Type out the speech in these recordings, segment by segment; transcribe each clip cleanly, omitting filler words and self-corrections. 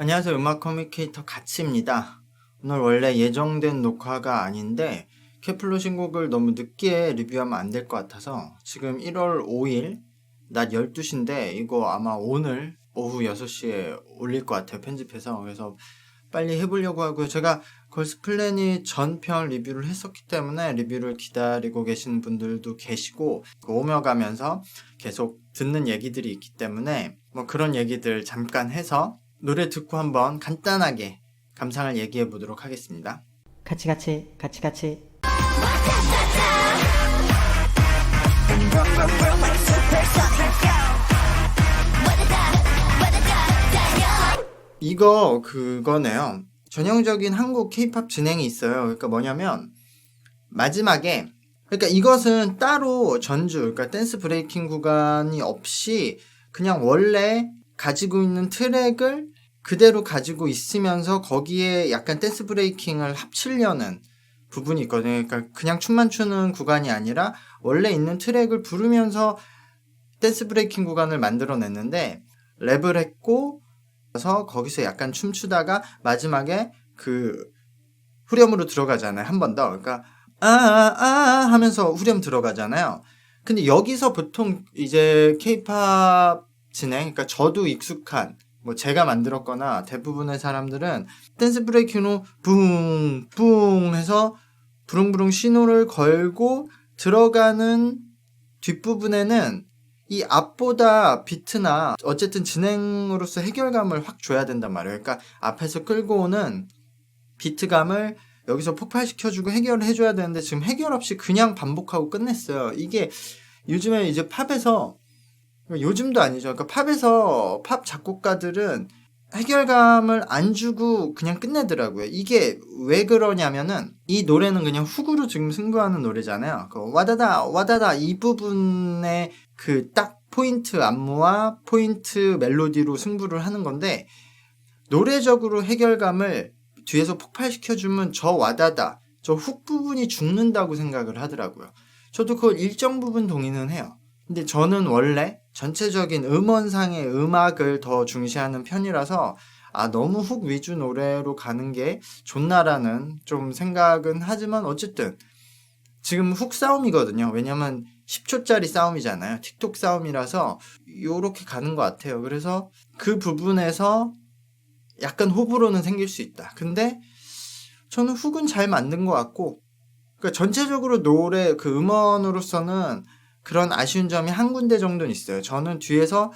안녕하세요. 음악 커뮤니케이터 가치입니다. 오늘 원래 예정된 녹화가 아닌데 케플러 신곡을 너무 늦게 리뷰하면 안 될 것 같아서 지금 1월 5일 낮 12시인데 이거 아마 오늘 오후 6시에 올릴 것 같아요. 편집해서. 그래서 빨리 해보려고 하고요. 제가 걸스 플래닛 전편 리뷰를 했었기 때문에 리뷰를 기다리고 계신 분들도 계시고 오며 가면서 계속 듣는 얘기들이 있기 때문에 뭐 그런 얘기들 잠깐 해서 노래 듣고 한번 간단하게 감상을 얘기해 보도록 하겠습니다. 같이. 이거 그거네요. 전형적인 한국 케이팝 진행이 있어요. 그러니까 뭐냐면 마지막에, 그러니까 이것은 따로 전주, 그러니까 댄스 브레이킹 구간이 없이 그냥 원래 가지고 있는 트랙을 그대로 가지고 있으면서 거기에 약간 댄스 브레이킹을 합치려는 부분이 있거든요. 그러니까 그냥 춤만 추는 구간이 아니라 원래 있는 트랙을 부르면서 댄스 브레이킹 구간을 만들어냈는데 랩을 했고 그래서 거기서 약간 춤추다가 마지막에 그 후렴으로 들어가잖아요. 한 번 더. 그러니까 하면서 후렴 들어가잖아요. 근데 여기서 보통 이제 케이팝 진행, 그러니까 저도 익숙한 뭐 제가 만들었거나 대부분의 사람들은 댄스 브레이킹으로 붕붕 해서 부릉부릉 신호를 걸고 들어가는 뒷부분에는 이 앞보다 비트나 어쨌든 진행으로서 해결감을 확 줘야 된단 말이에요. 그러니까 앞에서 끌고 오는 비트감을 여기서 폭발시켜주고 해결을 해줘야 되는데 지금 해결 없이 그냥 반복하고 끝냈어요. 이게 요즘에 이제 팝에서, 요즘도 아니죠. 그러니까 팝에서 팝 작곡가들은 해결감을 안 주고 그냥 끝내더라고요. 이게 왜 그러냐면은 이 노래는 그냥 훅으로 지금 승부하는 노래잖아요. 그 와다다 이 부분에 그 딱 포인트 안무와 포인트 멜로디로 승부를 하는 건데 노래적으로 해결감을 뒤에서 폭발시켜주면 저 와다다, 저 훅 부분이 죽는다고 생각을 하더라고요. 저도 그걸 일정 부분 동의는 해요. 근데 저는 원래 전체적인 음원상의 음악을 더 중시하는 편이라서 너무 훅 위주 노래로 가는 게 좋나라는 좀 생각은 하지만 어쨌든 지금 훅 싸움이거든요. 왜냐면 10초짜리 싸움이잖아요. 틱톡 싸움이라서 요렇게 가는 것 같아요. 그래서 그 부분에서 약간 호불호는 생길 수 있다. 근데 저는 훅은 잘 만든 것 같고, 그러니까 전체적으로 노래 그 음원으로서는 그런 아쉬운 점이 한 군데 정도는 있어요. 저는 뒤에서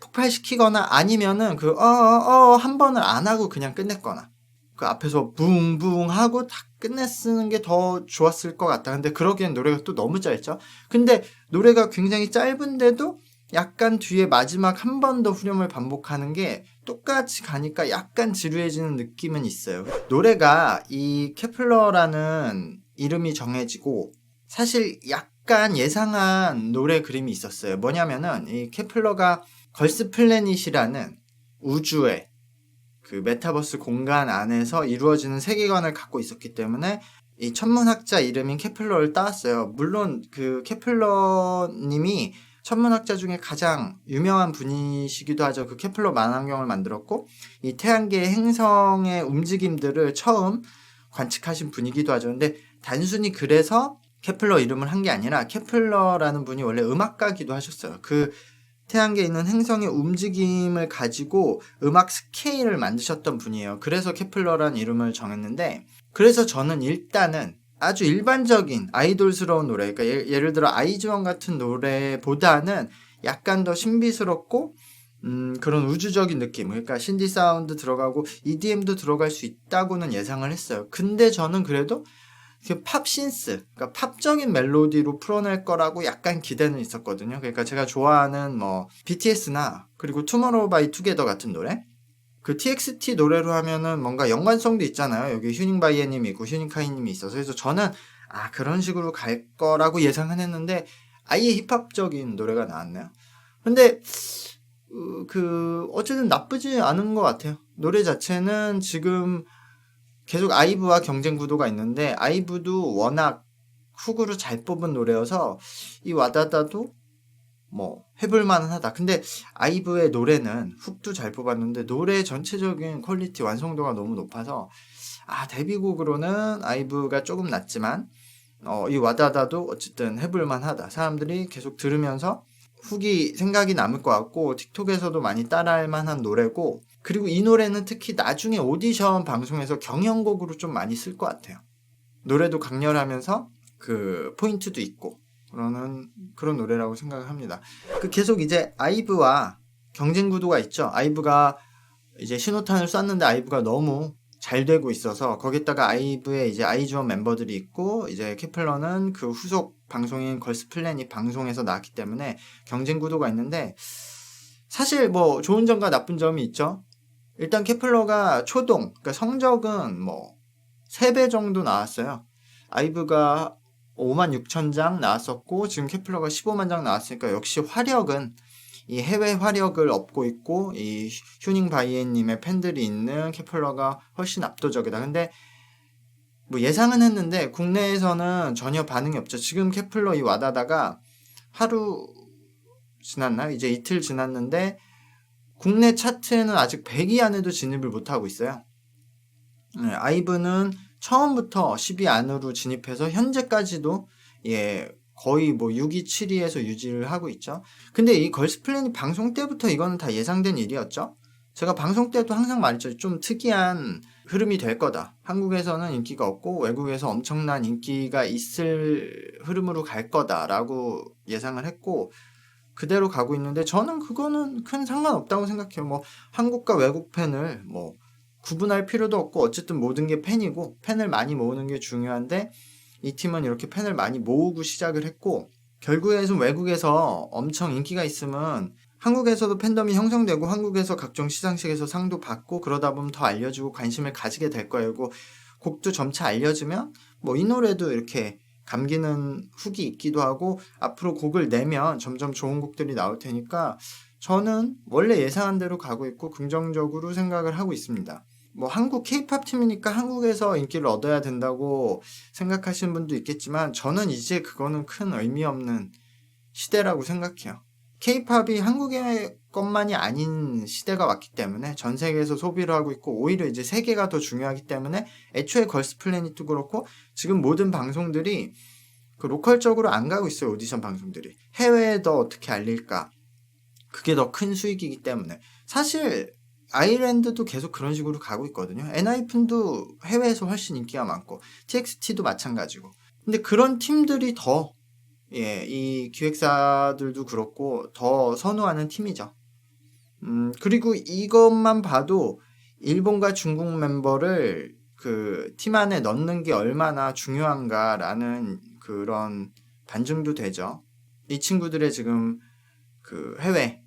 폭발시키거나 아니면은 한 번을 안 하고 그냥 끝냈거나 그 앞에서 붕붕 하고 다 끝냈는 게 더 좋았을 것 같다. 근데 그러기엔 노래가 또 너무 짧죠. 근데 노래가 굉장히 짧은데도 약간 뒤에 마지막 한 번 더 후렴을 반복하는 게 똑같이 가니까 약간 지루해지는 느낌은 있어요. 노래가 이 케플러라는 이름이 정해지고 사실 약간 예상한 노래 그림이 있었어요. 뭐냐면은 이 케플러가 걸스 플래닛이라는 우주의 그 메타버스 공간 안에서 이루어지는 세계관을 갖고 있었기 때문에 이 천문학자 이름인 케플러를 따왔어요. 물론 그 케플러님이 천문학자 중에 가장 유명한 분이시기도 하죠. 그 케플러 만환경을 만들었고 이 태양계의 행성의 움직임들을 처음 관측하신 분이기도 하죠. 근데 단순히 그래서 케플러 이름을 한 게 아니라 케플러라는 분이 원래 음악가기도 하셨어요. 그 태양계에 있는 행성의 움직임을 가지고 음악 스케일을 만드셨던 분이에요. 그래서 케플러라는 이름을 정했는데, 그래서 저는 일단은 아주 일반적인 아이돌스러운 노래, 그러니까 예를 들어 아이즈원 같은 노래보다는 약간 더 신비스럽고 그런 우주적인 느낌, 그러니까 신디 사운드 들어가고 EDM도 들어갈 수 있다고는 예상을 했어요. 근데 저는 그래도 그 팝신스, 그러니까 팝적인 멜로디로 풀어낼 거라고 약간 기대는 있었거든요. 그러니까 제가 좋아하는 뭐 BTS나 그리고 투모로우 바이 투게더 같은 노래, 그 TXT 노래로 하면은 뭔가 연관성도 있잖아요. 여기 휴닝바이애님이 있고 휴닝카이님이 있어서. 그래서 저는 그런 식으로 갈 거라고 예상은 했는데 아예 힙합적인 노래가 나왔네요. 근데 어쨌든 나쁘지 않은 것 같아요. 노래 자체는 지금 계속 아이브와 경쟁 구도가 있는데 아이브도 워낙 훅으로 잘 뽑은 노래여서 이 와다다도 뭐 해볼 만하다. 근데 아이브의 노래는 훅도 잘 뽑았는데 노래 전체적인 퀄리티 완성도가 너무 높아서 데뷔곡으로는 아이브가 조금 낮지만 이 와다다도 어쨌든 해볼 만하다. 사람들이 계속 들으면서 훅이 생각이 남을 것 같고 틱톡에서도 많이 따라할 만한 노래고, 그리고 이 노래는 특히 나중에 오디션 방송에서 경연곡으로 좀 많이 쓸 것 같아요. 노래도 강렬하면서 그 포인트도 있고 그런 노래라고 생각을 합니다. 계속 이제 아이브와 경쟁 구도가 있죠. 아이브가 이제 신호탄을 쐈는데 아이브가 너무 잘 되고 있어서 거기다가 아이브의 이제 아이즈원 멤버들이 있고 이제 케플러는 그 후속 방송인 걸스 플래닛 방송에서 나왔기 때문에 경쟁 구도가 있는데, 사실 뭐 좋은 점과 나쁜 점이 있죠. 일단 케플러가 초동, 그러니까 성적은 뭐 3배 정도 나왔어요. 아이브가 56,000장 나왔었고 지금 케플러가 15만 장 나왔으니까 역시 화력은 이 해외 화력을 얻고 있고 이 휴닝 바이엔님의 팬들이 있는 케플러가 훨씬 압도적이다. 근데 뭐 예상은 했는데 국내에서는 전혀 반응이 없죠. 지금 케플러 이 와다다가 하루 지났나요? 이제 이틀 지났는데 국내 차트에는 아직 100위 안에도 진입을 못하고 있어요. 네, 아이브는 처음부터 10위 안으로 진입해서 현재까지도 거의 뭐 6위, 7위에서 유지를 하고 있죠. 근데 이 걸스 플래닛 방송 때부터 이거는 다 예상된 일이었죠. 제가 방송 때도 항상 말했죠. 좀 특이한 흐름이 될 거다. 한국에서는 인기가 없고 외국에서 엄청난 인기가 있을 흐름으로 갈 거다라고 예상을 했고 그대로 가고 있는데, 저는 그거는 큰 상관없다고 생각해요. 뭐 한국과 외국 팬을 뭐 구분할 필요도 없고 어쨌든 모든 게 팬이고 팬을 많이 모으는 게 중요한데, 이 팀은 이렇게 팬을 많이 모으고 시작을 했고 결국에는 외국에서 엄청 인기가 있으면 한국에서도 팬덤이 형성되고 한국에서 각종 시상식에서 상도 받고 그러다 보면 더 알려주고 관심을 가지게 될 거예요. 곡도 점차 알려지면 뭐 이 노래도 이렇게 감기는 훅이 있기도 하고 앞으로 곡을 내면 점점 좋은 곡들이 나올 테니까 저는 원래 예상한 대로 가고 있고 긍정적으로 생각을 하고 있습니다. 뭐 한국 케이팝 팀이니까 한국에서 인기를 얻어야 된다고 생각하시는 분도 있겠지만 저는 이제 그거는 큰 의미 없는 시대라고 생각해요. 케이팝이 한국의 것만이 아닌 시대가 왔기 때문에 전 세계에서 소비를 하고 있고 오히려 이제 세계가 더 중요하기 때문에 애초에 걸스 플래닛도 그렇고 지금 모든 방송들이 그 로컬적으로 안 가고 있어요. 오디션 방송들이 해외에 더 어떻게 알릴까, 그게 더 큰 수익이기 때문에. 사실 아일랜드도 계속 그런 식으로 가고 있거든요. 엔하이픈도 해외에서 훨씬 인기가 많고 TXT도 마찬가지고. 근데 그런 팀들이 더 이 기획사들도 그렇고 더 선호하는 팀이죠. 그리고 이것만 봐도 일본과 중국 멤버를 그 팀 안에 넣는 게 얼마나 중요한가라는 그런 반증도 되죠. 이 친구들의 지금 그 해외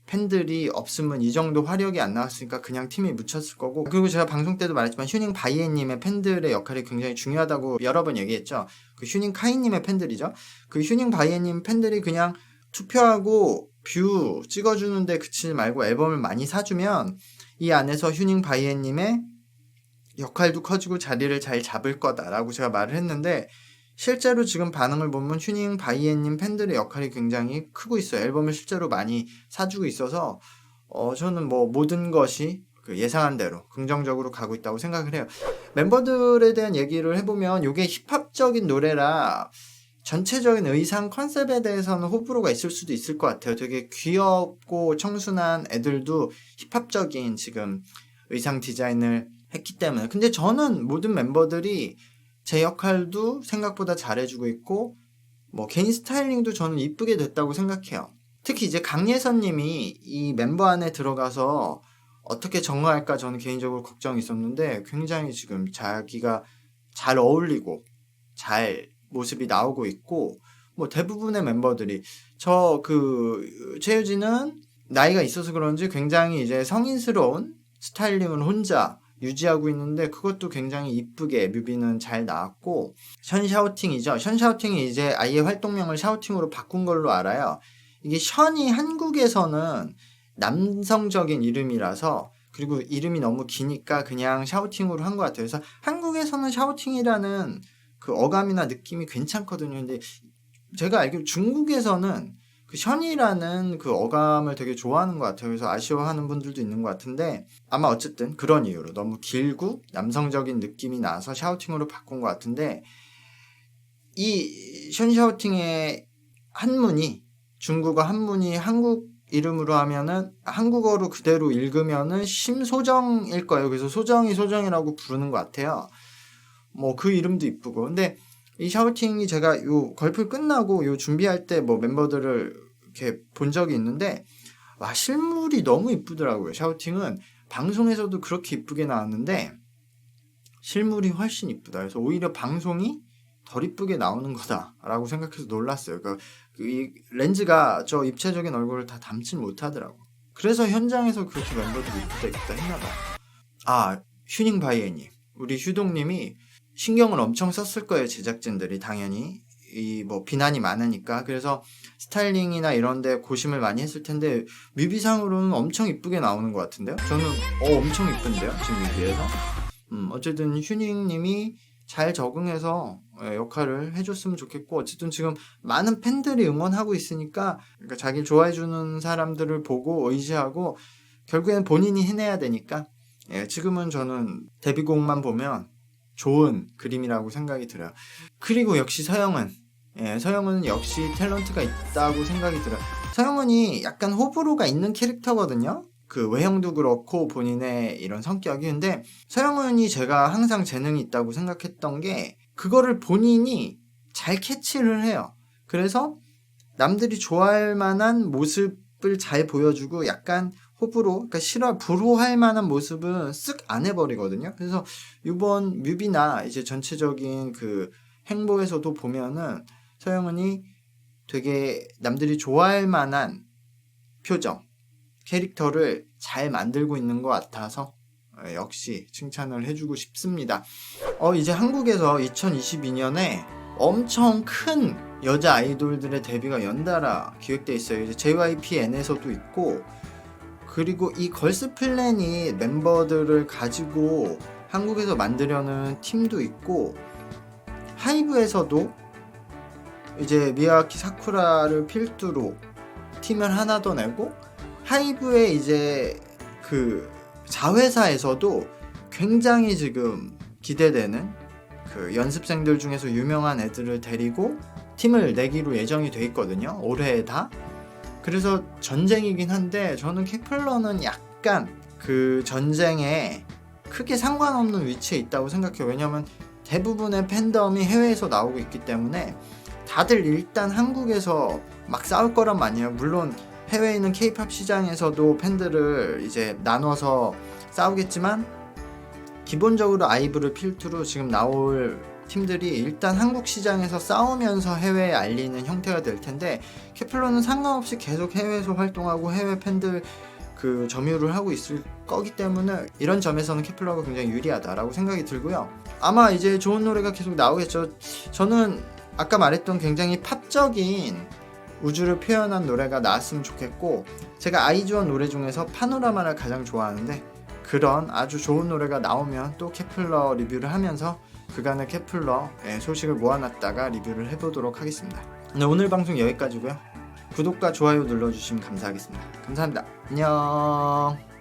팬들이 없으면 이 정도 화력이 안 나왔으니까 그냥 팀이 묻혔을 거고, 그리고 제가 방송 때도 말했지만 휴닝 바이엔님의 팬들의 역할이 굉장히 중요하다고 여러 번 얘기했죠. 그 휴닝 카이님의 팬들이죠. 그 휴닝 바이엔님 팬들이 그냥 투표하고 뷰 찍어주는데 그치지 말고 앨범을 많이 사주면 이 안에서 휴닝 바이엔님의 역할도 커지고 자리를 잘 잡을 거다라고 제가 말을 했는데, 실제로 지금 반응을 보면 휴닝 바이엔님 팬들의 역할이 굉장히 크고 있어요. 앨범을 실제로 많이 사주고 있어서 저는 뭐 모든 것이 그 예상한 대로 긍정적으로 가고 있다고 생각을 해요. 멤버들에 대한 얘기를 해보면 이게 힙합적인 노래라 전체적인 의상 컨셉에 대해서는 호불호가 있을 수도 있을 것 같아요. 되게 귀엽고 청순한 애들도 힙합적인 지금 의상 디자인을 했기 때문에. 근데 저는 모든 멤버들이 제 역할도 생각보다 잘해주고 있고 뭐 개인 스타일링도 저는 이쁘게 됐다고 생각해요. 특히 이제 강예선님이 이 멤버 안에 들어가서 어떻게 정화할까 저는 개인적으로 걱정이 있었는데 굉장히 지금 자기가 잘 어울리고 잘 모습이 나오고 있고, 뭐 대부분의 멤버들이 최유진은 나이가 있어서 그런지 굉장히 이제 성인스러운 스타일링을 혼자 유지하고 있는데 그것도 굉장히 이쁘게 뮤비는 잘 나왔고, 션샤오팅이죠. 션샤오팅이 이제 아예 활동명을 샤오팅으로 바꾼 걸로 알아요. 이게 션이 한국에서는 남성적인 이름이라서, 그리고 이름이 너무 기니까 그냥 샤오팅으로 한 것 같아요. 그래서 한국에서는 샤오팅이라는 그 어감이나 느낌이 괜찮거든요. 근데 제가 알기로 중국에서는 그 션이라는 그 어감을 되게 좋아하는 것 같아요. 그래서 아쉬워하는 분들도 있는 것 같은데 아마 어쨌든 그런 이유로 너무 길고 남성적인 느낌이 나서 샤우팅으로 바꾼 것 같은데 이 션 샤우팅의 한문이 중국어 한문이 한국 이름으로 하면은 한국어로 그대로 읽으면은 심소정일 거예요. 그래서 소정이 소정이라고 부르는 것 같아요. 뭐 그 이름도 이쁘고 근데 이 샤우팅이 제가 요 걸플 끝나고 요 준비할 때 뭐 멤버들을 이렇게 본 적이 있는데 와 실물이 너무 이쁘더라고요. 샤우팅은 방송에서도 그렇게 이쁘게 나왔는데 실물이 훨씬 이쁘다. 그래서 오히려 방송이 덜 이쁘게 나오는 거다라고 생각해서 놀랐어요. 이 렌즈가 저 입체적인 얼굴을 다 담지 못하더라고. 그래서 현장에서 그렇게 멤버들이 이쁘다 했나봐. 아 휴닝 바이애님 우리 휴동님이 신경을 엄청 썼을 거예요. 제작진들이 당연히 이 뭐 비난이 많으니까 그래서 스타일링이나 이런데 고심을 많이 했을 텐데 뮤비상으로는 엄청 이쁘게 나오는 것 같은데요. 저는 엄청 이쁜데요 지금 뮤비에서. 어쨌든 휴닝님이 잘 적응해서 역할을 해줬으면 좋겠고 어쨌든 지금 많은 팬들이 응원하고 있으니까 그러니까 자기를 좋아해주는 사람들을 보고 의지하고 결국엔 본인이 해내야 되니까 지금은 저는 데뷔곡만 보면 좋은 그림이라고 생각이 들어요. 그리고 역시 서영은 역시 탤런트가 있다고 생각이 들어요. 서영은이 약간 호불호가 있는 캐릭터거든요. 그 외형도 그렇고 본인의 이런 성격이. 근데 서영은이 제가 항상 재능이 있다고 생각했던 게 그거를 본인이 잘 캐치를 해요. 그래서 남들이 좋아할 만한 모습을 잘 보여주고 약간 호불호, 그러니까 불호할 만한 모습은 쓱 안 해버리거든요. 그래서 이번 뮤비나 이제 전체적인 그 행보에서도 보면은 서영은이 되게 남들이 좋아할 만한 표정, 캐릭터를 잘 만들고 있는 것 같아서 역시 칭찬을 해주고 싶습니다. 이제 한국에서 2022년에 엄청 큰 여자 아이돌들의 데뷔가 연달아 기획돼 있어요. 이제 JYPN에서도 있고 그리고 이 걸스 플래닛 멤버들을 가지고 한국에서 만들려는 팀도 있고 하이브에서도 이제 미야키 사쿠라를 필두로 팀을 하나 더 내고 하이브의 이제 그 자회사에서도 굉장히 지금 기대되는 그 연습생들 중에서 유명한 애들을 데리고 팀을 내기로 예정이 돼 있거든요. 올해 다. 그래서 전쟁이긴 한데 저는 케플러는 약간 그 전쟁에 크게 상관없는 위치에 있다고 생각해요. 왜냐면 대부분의 팬덤이 해외에서 나오고 있기 때문에 다들 일단 한국에서 막 싸울 거란 말이에요. 물론 해외에 있는 K-팝 시장에서도 팬들을 이제 나눠서 싸우겠지만 기본적으로 아이브를 필두로 지금 나올 팀들이 일단 한국 시장에서 싸우면서 해외에 알리는 형태가 될 텐데 케플러는 상관없이 계속 해외에서 활동하고 해외 팬들 그 점유를 하고 있을 거기 때문에 이런 점에서는 케플러가 굉장히 유리하다라고 생각이 들고요. 아마 이제 좋은 노래가 계속 나오겠죠. 저는 아까 말했던 굉장히 팝적인 우주를 표현한 노래가 나왔으면 좋겠고 제가 아이즈원 노래 중에서 파노라마를 가장 좋아하는데 그런 아주 좋은 노래가 나오면 또 케플러 리뷰를 하면서 그간의 케플러의 소식을 모아놨다가 리뷰를 해보도록 하겠습니다. 네, 오늘 방송 여기까지고요. 구독과 좋아요 눌러주시면 감사하겠습니다. 감사합니다. 안녕.